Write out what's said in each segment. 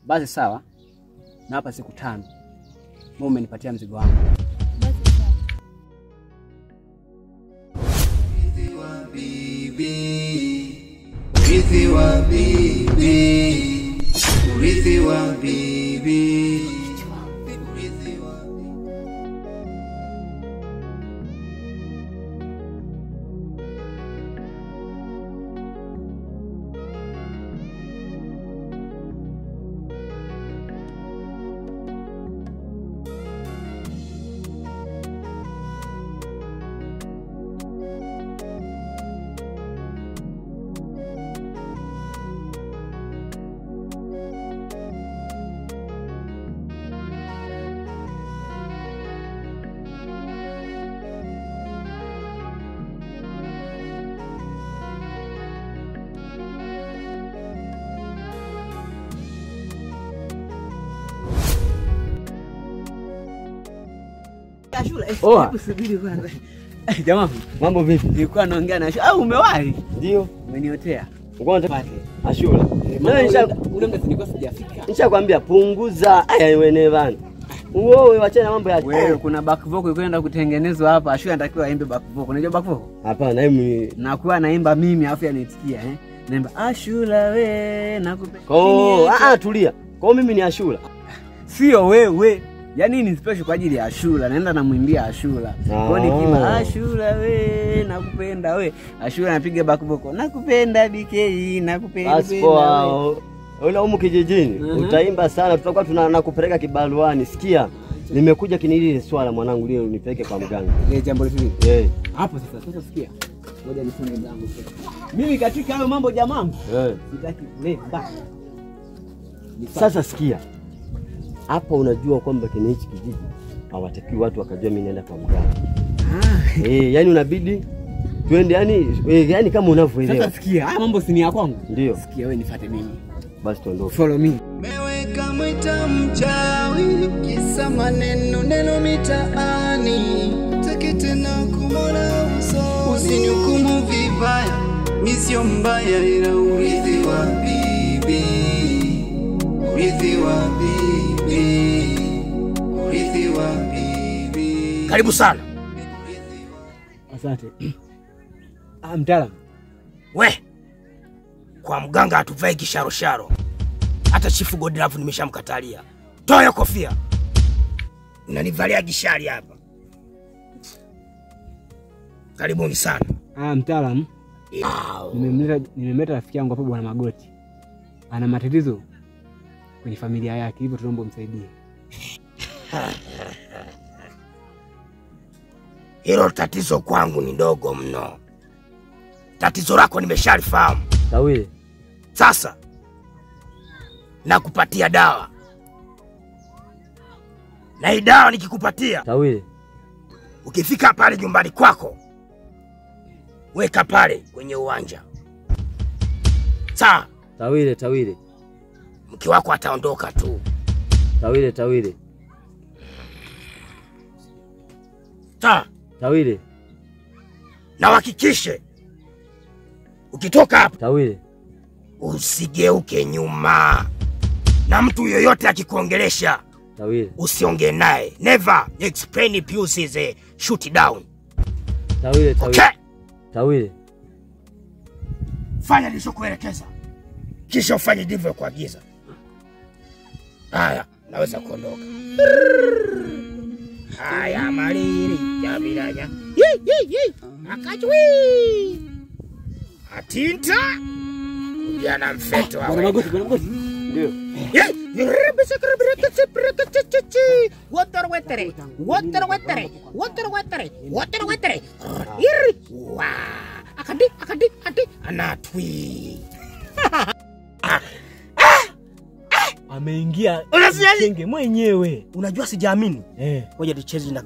Basi sawa. Na hapa siku 5. Wewe umenipatia mzigo wangu. Basi sawa. Urithi wa bibi. Urithi wa bibi. Hebu subiri kwanza. Jamaa, mambo vipi? Nilikuwa naongea na Ashura. Au umewahi? Ndio, umeniotea. Ugonja pale. Ashura. Ule mda nilikuwa sijafika. Nishakwambia punguza. Aya wewe bana. Wewe wacha na mambo ya wewe. Kuna back vocal kwenda kutengenezwa hapa. Ashura anatakiwa aimbe back vocal. Unajua back vocal? Hapana, mimi nakuwa naimba mimi afu anitikia Naimba Ashura we nakupenda. Tulia. Kwa mimi ni Ashura. Sio wewe. Yaani ni special kwa ajili ya Ashura. Naenda namuimbia Ashura. Kwa nikimba Ashura we nakupenda we. Ashura anapiga back vocal. Nakupenda BK nakupenda. Aspo. Ule umu kijijini utaimba sana, tutakuwa tunakupeleka kibaruani. Sikia, nimekuja kinili swala mwanangu leo unipeleke kwa mganga. Ile jambo lifili. Hapo sasa sikia. Ngoja nifunge mlango sasa. Mimi katika hayo mambo jamangu. Sitaki kuleta. Sasa sikia. Hapa unajua kwamba kwenye hichi kijiji hawataki watu wakajua mimi naenda kwa mganga. Yani unabidi twende yani kama unavyoelewa. Sasa sikia, haya mambo si ni ya kwangu. Ndio. Sikia wewe nifuate mimi. Basi tuondoke. Follow me. Meweka mwita mchawi kisa maneno mitaani. Taki tena kumona uso. Usinihukumu vibaya. Mimi sio mbaya ila urithi wa bibi. Urithi wa bibi. Urithi wa bibi. Karibu sana. Asante. Mtaalamu. We. Kwa mganga hatuvai kisharo. Hata Chifu Godlove nimeshamkatalia. Toa hiyo kofia. Unanivalia gishari hapa. Karibuni sana. Mtaalamu. Nimemleta rafiki yangu hapa Bwana Magoti. Ana matatizo kwenye familia yake, hivyo tunaomba umsaidie. Hilo tatizo kwangu ni dogo mno. Tatizo lako nimeshalifahamu. Tawile. Sasa nakupatia dawa. Na hii dawa nikikupatia, Tawile, ukifika pale nyumbani kwako, weka pale kwenye uwanja. Sawa? Tawile. Mke wako ataondoka tu. Tawile. Sawa? Tawile. Na uhakikishe ukitoka hapa, Tawile, usigeuke nyuma. Na mtu yoyote akikuongelesha, Tawile, usiongee naye. Never explain pieces, shoot down. Tawile. Okay? Tawile. Fanya nilichokuelekeza. Kisha ufanye ndivyo kuagiza. Haya, naweza kuondoka. Haya maliri jabiranya. Akajui. Atinta. Ujana mfeto Bwana Magoti. Ndio. Water. Wa. Akadi. Anatwi. Ameingia kenge mwenyewe. Unajua sijaamini. Ngoja nicheze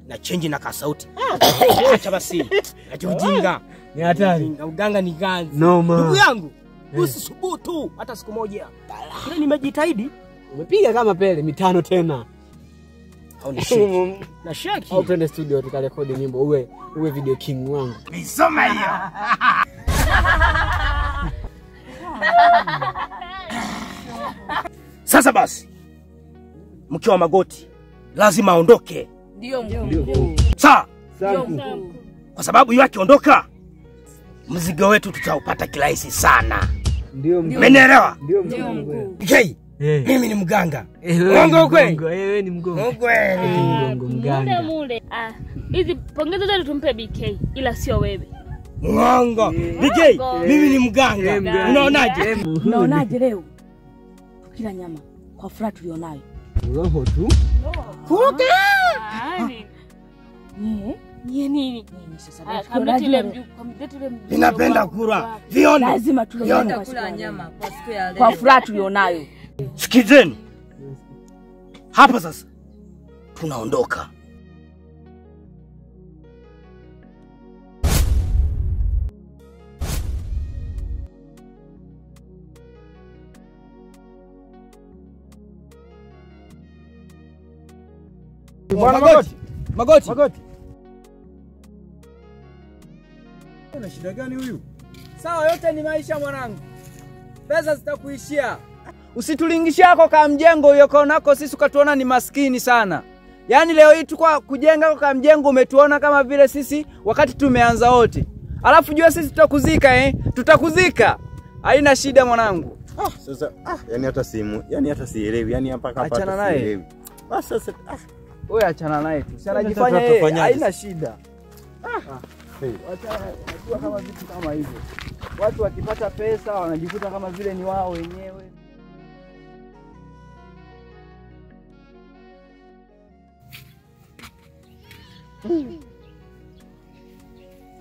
na change na kasauti. Acha basi. Acha ujinga. Ni hatari. Uganga ni ganzi. Ndugu yangu, usisubutu hata siku moja. Kile nimejitahidi. Umepiga kama Pele 5 tena. Au ni shake. Na shake. Au twende studio tukarekodi nyimbo uwe video king wangu. Nisoma hiyo. Sasa basi, mke wa Magoti lazima aondoke. Ndio mkuu. Sawa? Ndio mkuu. Kwa sababu yeye akiondoka, mzigo wetu tutaupata kirahisi sana. Ndio mkuu. Umenielewa? Ndio mkuu. BK, mimi ni mganga. Mgongo kweli? Wewe ni mgongo. Kweli. Mganga. Mule. Hizi pongezi zote tumpe BK ila sio wewe. Mgongo. BK, mimi ni mganga. Unaonaje? Unaonaje leo? Tukila nyama kwa furaha tulionayo. Roho tu. Kuruka! Nini? Sasa Ninapenda kula. Vione. lazima Vione. kula nyama kwa siku ya leo. Kwa furaha tulionayo. Sikizeni. Hapa sasa tunaondoka. Bwana Magoti. Una shida gani huyu? Sawa, yote ni maisha mwanangu. Pesa zitakuishia. Usitulingishia yako kama mjengo ulioko nako sisi ukatuona ni maskini sana. Yaani leo hii tukwa kujenga kama mjengo umetuona kama vile sisi wakati tumeanza wote. Alafu jua sisi tutakuzika Tutakuzika. Haina shida mwanangu. Sasa yani hata sielewi. Yani hapa hapa achana naye. Basi sasa wewe achana naye tu. Si anajifanya yeye haina shida. Watu kama vitu kama hivyo. Watu wakipata pesa wanajikuta kama vile ni wao wenyewe.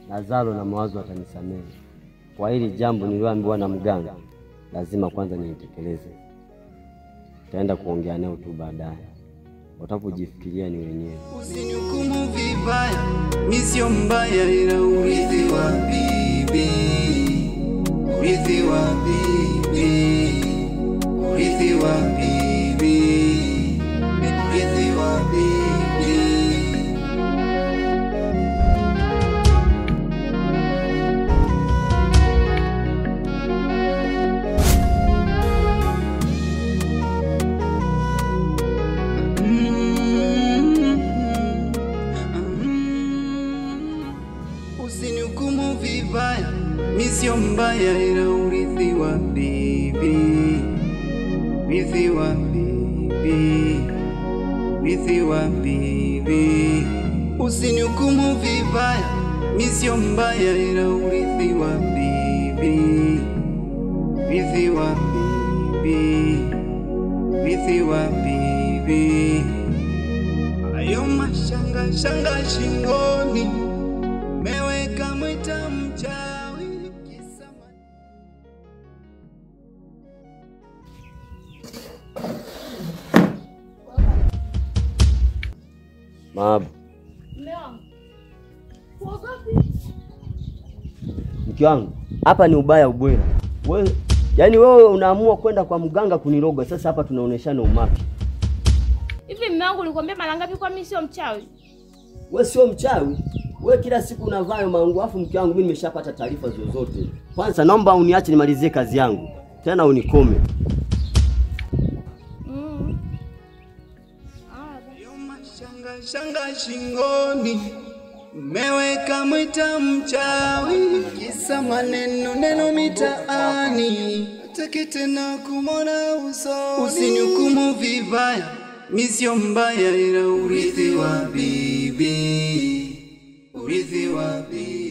Lazaro na Mawazo atanisamehe. Kwa hili jambo niliyoambiwa na mganga, lazima kwanza nitekeleze. Taenda kuongea nao tu baadaye. Watapojifikiria ni wenyewe. Usinihukumu vibaya, mimi sio mbaya ila urithi wa bibi. Urithi wa bibi. Urithi wa bibi. Urithi wa bibi. Usinihukumu vibaya, mimi sio mbaya ila urithi wa bibi. Urithi wa bibi. Urithi wa bibi. Usinihukumu vibaya, mimi sio mbaya ila urithi wa bibi. Urithi wa bibi. Urithi wa bibi. Ayo mashanga shingoni, meweka mwita mchawi kisama. Maabu. Mke wangu, hapa ni ubaya ubwela. Wewe, yani wewe unaamua kwenda kwa mganga kuniroga. Sasa hapa tunaoneshana umapi. Hivi mume wangu nilikwambia mara ngapi kwa mimi sio mchawi? Wewe sio mchawi. Wewe kila siku unavaa mangu, afu mke wangu mimi nimeshapata taarifa zozote. Kwanza naomba uniache nimalizie kazi yangu. Tena unikome. Shanga shingoni, meweka mwita mchawi kisa neno mitaani. Nataki tena kumwona usoni. Usinihukumu vibaya, mimi sio mbaya ila urithi wa bibi. Urithi wa bibi.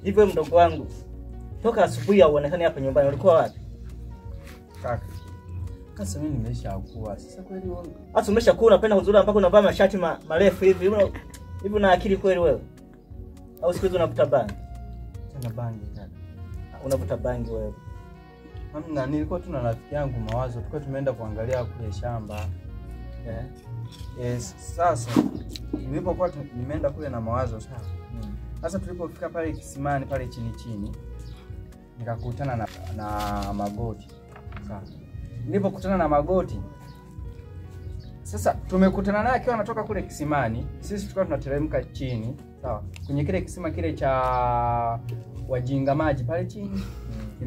Hivyo mdogo wangu, toka asubuhi hauonekani hapa nyumbani, ulikuwa wapi? Kaka. Sasa mimi nimeshakuwa. Sasa kweli wewe. Hata umeshakuwa unapenda kuzuri mpaka unavaa mashati marefu hivi. Hivi una akili kweli wewe? Au siku hizo unavuta bangi? Tena bangi kaka. Unavuta bangi wewe. Hamna, nilikuwa tu na rafiki yangu Mawazo, tulikuwa tumeenda kuangalia kule shamba. Sasa nilipokuwa nimeenda kule na Mawazo sawa. Sasa tulipofika pale kisimani pale chini nikakutana na Magoti. Sawa. Nilipokutana na Magoti, sasa tumekutana naye akiwa anatoka kule kisimani, sisi tulikuwa tunateremka chini, sawa? Kwenye kile kisima kile cha wajinga maji pale chini.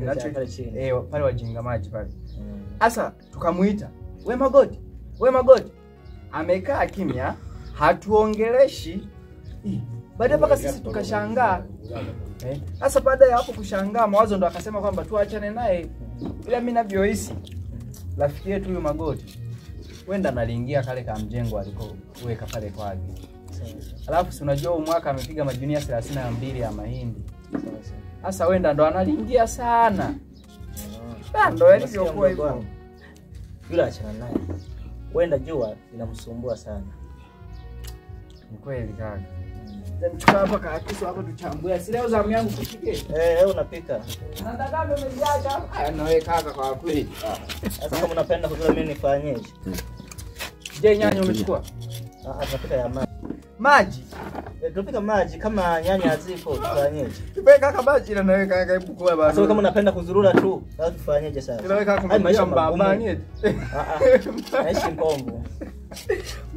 Pale chini. Pale wajinga maji pale. Sasa tukamuita, "We Magoti, we Magoti." Amekaa kimya, hatuongeleshi. Baadaye mpaka sisi tukashangaa. Sasa baada ya hapo kushangaa, Mawazo ndo akasema kwamba tuachane naye. Ila mimi navyohisi rafiki yetu huyu Magoti wenda naliingia kale kama mjengo alikoweka pale kwake. Alafu si unajua mwaka amepiga majunia 32 ya mahindi. Sasa wenda ndo analiingia sana. Ndo yalivyokuwa hivyo. Yule achana naye. Wenda jua inamsumbua sana. Ni kweli kaka. Mchukua hapa kakiso hapa tuchambue. Si leo zamu yangu kupike. Unapika. Nataka umejiacha. Na wewe kaka kwa kweli. Sasa kama unapenda kujua mimi nifanyeje? Je, nyanya umechukua? Tunapika ya maji. Maji? Tunapika maji kama nyanya hazipo tufanyeje? Tupeke kaka maji na wewe kaka hebu kwa baba. Sasa kama unapenda kuzurura tu, sasa tufanyeje sasa? Wewe kaka maisha mbaba ni. Naishi Mbombo.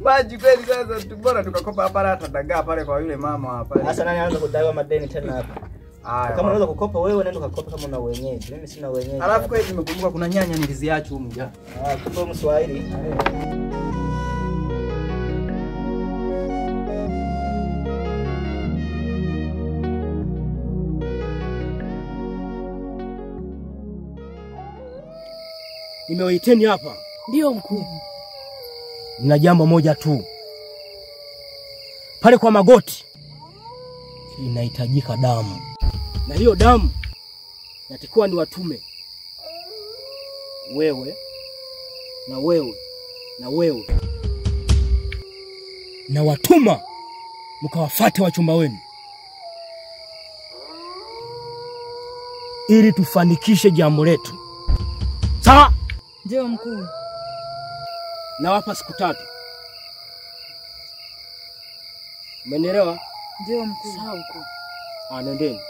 Maji kweli sasa tubora tukakopa hapa hata dagaa pale kwa yule mama hapa. Sasa nani anaanza kudaiwa madeni tena hapa? Kama unaweza kukopa wewe nenda kukopa kama una wenyeji. Mimi sina wenyeji. Alafu kweli nimekumbuka kuna nyanya niliziacha huko mja. Kumbe Mswahili. Nimewaiteni hapa. Ndio mkuu. Nina jambo moja tu. Pale kwa Magoti inahitajika damu. Na hiyo damu yatakuwa ni watume. Wewe na wewe na wewe. Na watuma mkawafuate wachumba wenu. Ili tufanikishe jambo letu. Sawa? Ndio mkuu. Nawapa siku 3. Umenielewa? Ndio mkuu. Sawa mkuu. Nendeni.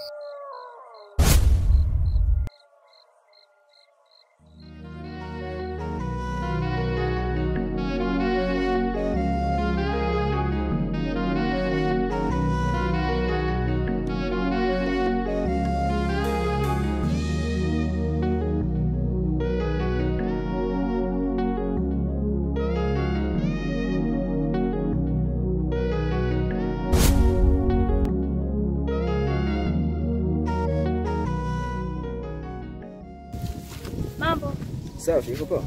Mambo. Safi, uko poa?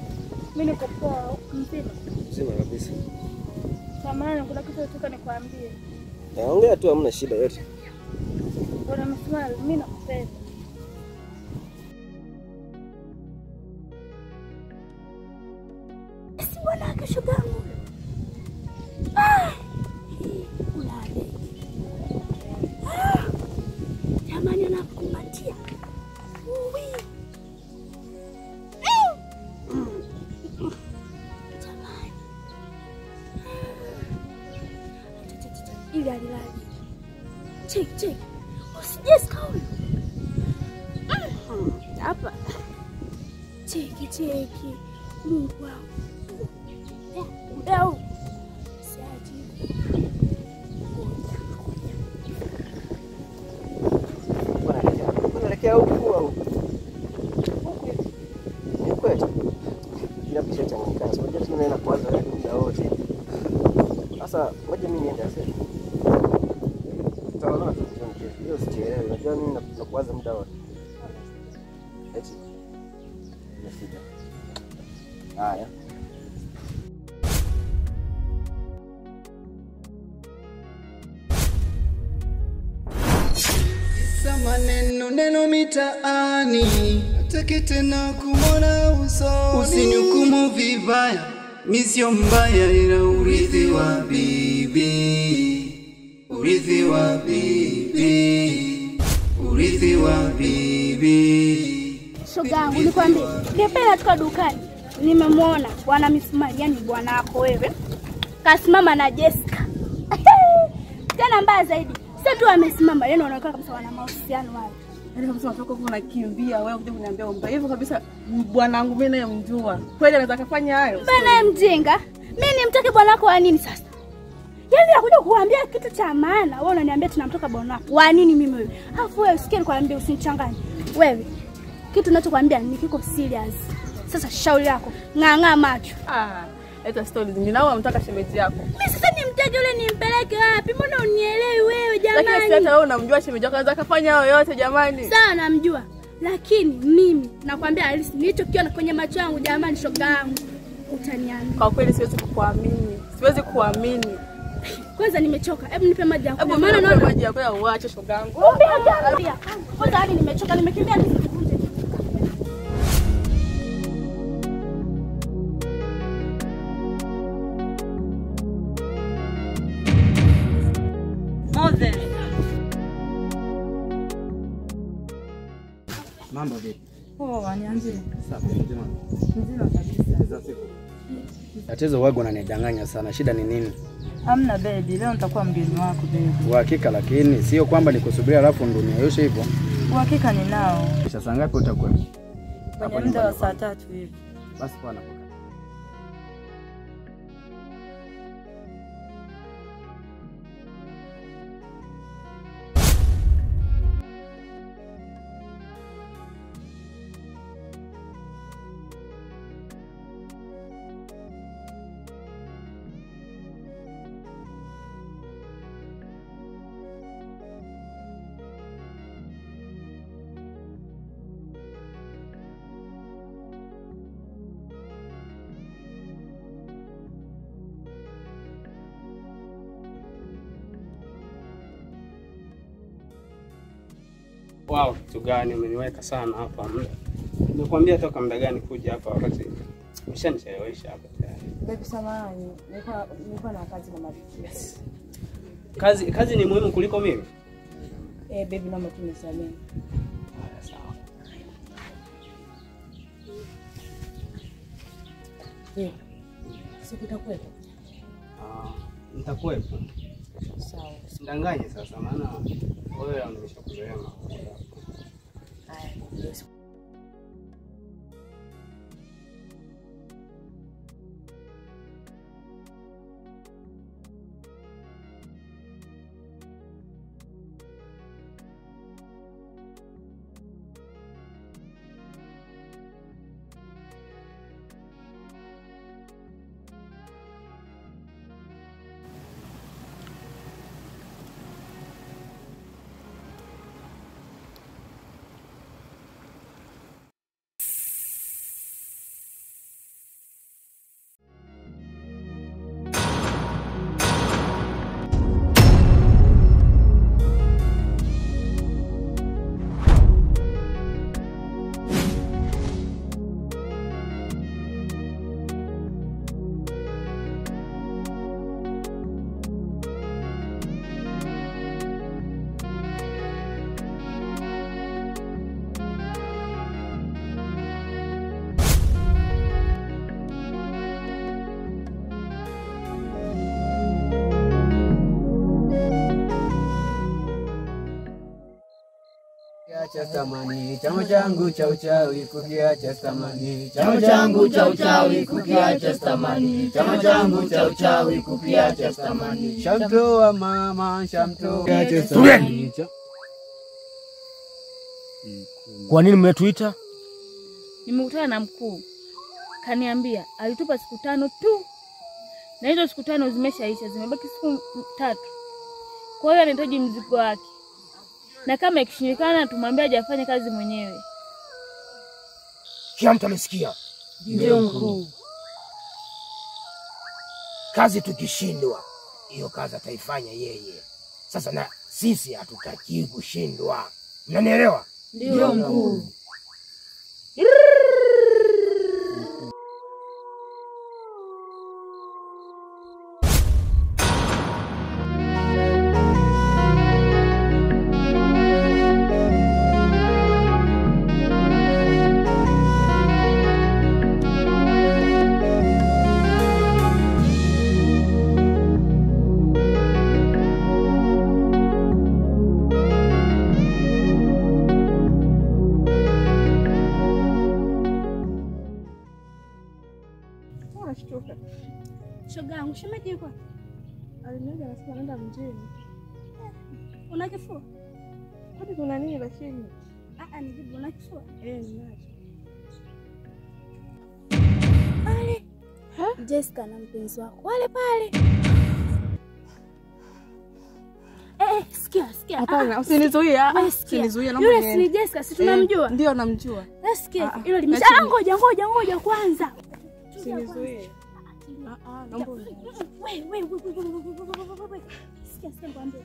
Mimi niko poa, mzima. Mzima kabisa. Samahani, kuna kitu nataka nikwambie. Ongea tu, hamna shida yote. Bwana Mswahili, mimi nakupenda. Si bwana kesho gangu. Ulale. Jamani anakukumbatia. Ili alilali. Cheki. Usijesikia huyu. Hapa. Cheki. Mungu wangu. Udau. Siaji. Unaelekea huku au? Ni kweli. Kila picha changanyikana. Sio tu unaenda kwanza wewe muda wote. Sasa ngoja mimi niende sasa. Tutaona hiyo sichelewe. Unajua mimi nakuanza muda wote. Eti. Nafika. Haya. Sasa neno mitaani, nataki tena kumona uso. Usinihukumu vibaya, mimi sio mbaya, ila urithi wa bibi. Urithi wa bibi. shogangu nikwambie, nipenda tuka dukani. Nimemwona bwana misumari, yani bwana wako wewe. Kasimama na Jessica. Tena mbaya zaidi. Sasa tu amesimama, yani unaonekana kabisa wana mahusiano wao. Yaani kabisa unatoka huko unakimbia wewe kuja kuniambia umbe. Hivyo kabisa bwanangu mimi naye mjua. Kweli anaweza kufanya hayo? Bana mjinga. Mimi nimtake bwanako wa nini sasa? Yaani nakuja kukuambia kitu cha maana, wewe unaniambia tunamtoka bwanako. Wa nini mimi wewe? Alafu wewe usikie nikwambie usinichanganye. Wewe kitu ninachokuambia ni kiko serious. Sasa shauri yako, ng'ang'a macho. Leta stories zingine au unamtaka shemeji yako? Mimi sasa nimtake yule nimpeleke wapi? Mbona unielewi wewe jamani? Lakini si hata wewe unamjua shemeji yako anaweza kufanya hayo yote jamani. Sawa namjua. Lakini mimi nakwambia Alice nilichokiona kwenye macho yangu jamani shoga yangu. Utaniamini. Kwa kweli siwezi kukuamini. Siwezi kuamini. Kwanza nimechoka. Hebu nipe maji ya kunywa. Maana naona maji ya kunywa uache shoga yangu. Pia. Kwanza hadi nimechoka, nimekimbia nisivunje. Mambo vipi? Poa, nianzie. Safi, njema. Nzima kabisa. Tatizo wago unanidanganya sana. Shida ni nini? Hamna baby, leo nitakuwa mgeni wako baby. Uhakika lakini sio kwamba nikusubiria alafu ndo niayoshe hivyo. Uhakika ninao. Kisha saa ngapi utakuwa? Kwenye muda wa saa 3 hivi. Basi kwa napoka. Wow, kitu gani umeniweka sana hapa muda. Nimekwambia toka muda gani kuja hapa wakati umeshanichelewesha hapa tayari. Baby samahani, nilikuwa na kazi na marafiki. Yes. Kazi ni muhimu kuliko mimi? Baby naomba tunisamehe. Sawa. Siku itakuwepo? Nitakuwepo. Sawa. Usidanganye sasa maana wewe umeshakuzoea. Yes. Kukiacha thamani, chama changu cha uchawi kukiacha thamani, chama changu cha uchawi kukiacha thamani, chama changu cha uchawi kukiacha thamani. Shamtoa mama, shamtoa kukiacha thamani. Kwa nini mmetuita? Nimekutana na mkuu. Kaniambia alitupa siku 5 tu. Na hizo siku 5 zimeshaisha, zimebaki siku 3. Kwa hiyo anahitaji mzigo wake. Na kama ikishindikana tumwambie aje afanye kazi mwenyewe. Kila mtu amesikia? Ndio mkuu. Kazi tukishindwa, hiyo kazi ataifanya yeye. Sasa na sisi hatutaki kushindwa. Mnanielewa? Ndio mkuu. kashtuka. Shoga yangu, shemeji yuko? Aliniambia anasema anaenda mjini. Una kifua? Hadi kuna nini lakini? Nijibu una kifua? Ninacho. Pale. Jessica na mpenzi wako. Wale pale. Sikia. Hapana, usinizuie. Usinizuie naomba. Yule si Jessica, si tunamjua? Ndio namjua. Sikia, hilo limesha. Ngoja kwanza. Usinizuie. Naomba. Wewe. Sikia nikwambie.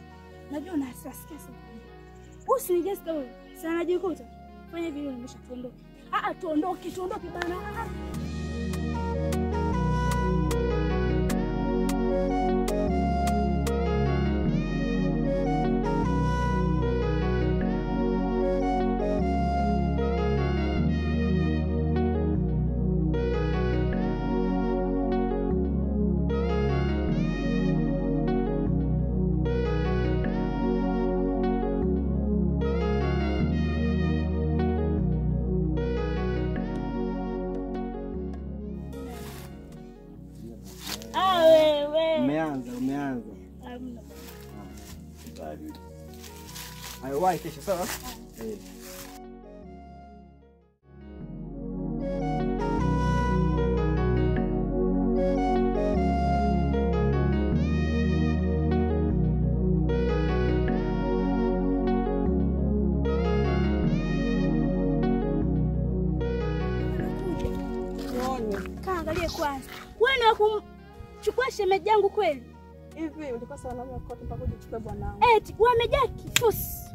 Najua na sikia. Usi Jessica wewe. Sana najikuta. Fanya vile nimesha tuondoke. Tuondoke bana. Umeanza. Ayo wahi kesho sawa? Kaangalie kwanza. Wewe ni kumchukua shemeji yangu kweli? Hivi ulikuwa sawa na mimi kwa mpaka uchukue bwanangu. Wamejaa kifusi.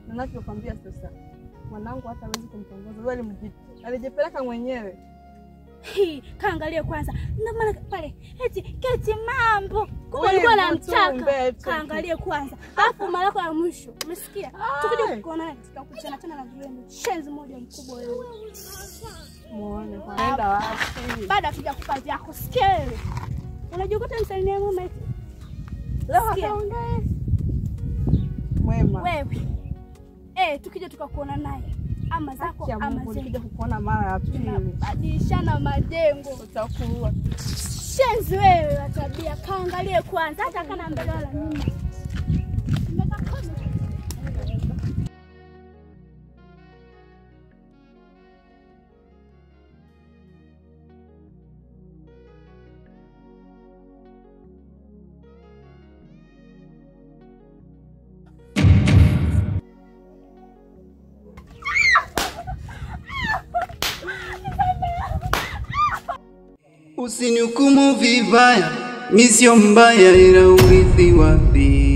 Ninachokwambia sasa. Mwanangu hata hawezi kumtongoza. Wewe alijipeleka mwenyewe. Kaangalie kwanza. Ndio maana pale keti mambo. Kumbe alikuwa anamtaka. Kaangalie kwanza. Hapo mara yako ya mwisho. Umesikia? Tukuje kukuona naye tutakuchana tena na vile mshenzi mmoja mkubwa wewe. Muone kwenda wapi? Baada tuja kupazi yako sikia. Unajikuta msalimia mama eti. Leo hataongea. Mwema. Wewe. Tukija tukakuona naye. Ama zako ama zangu. Tukija kukuona mara ya pili. Badilishana majengo. Utakuwa. Shenzi wewe wa tabia. Kaangalie kwanza hata kana mbele wala nyuma. Usinihukumu vibaya, mimi sio mbaya ila urithi wapi.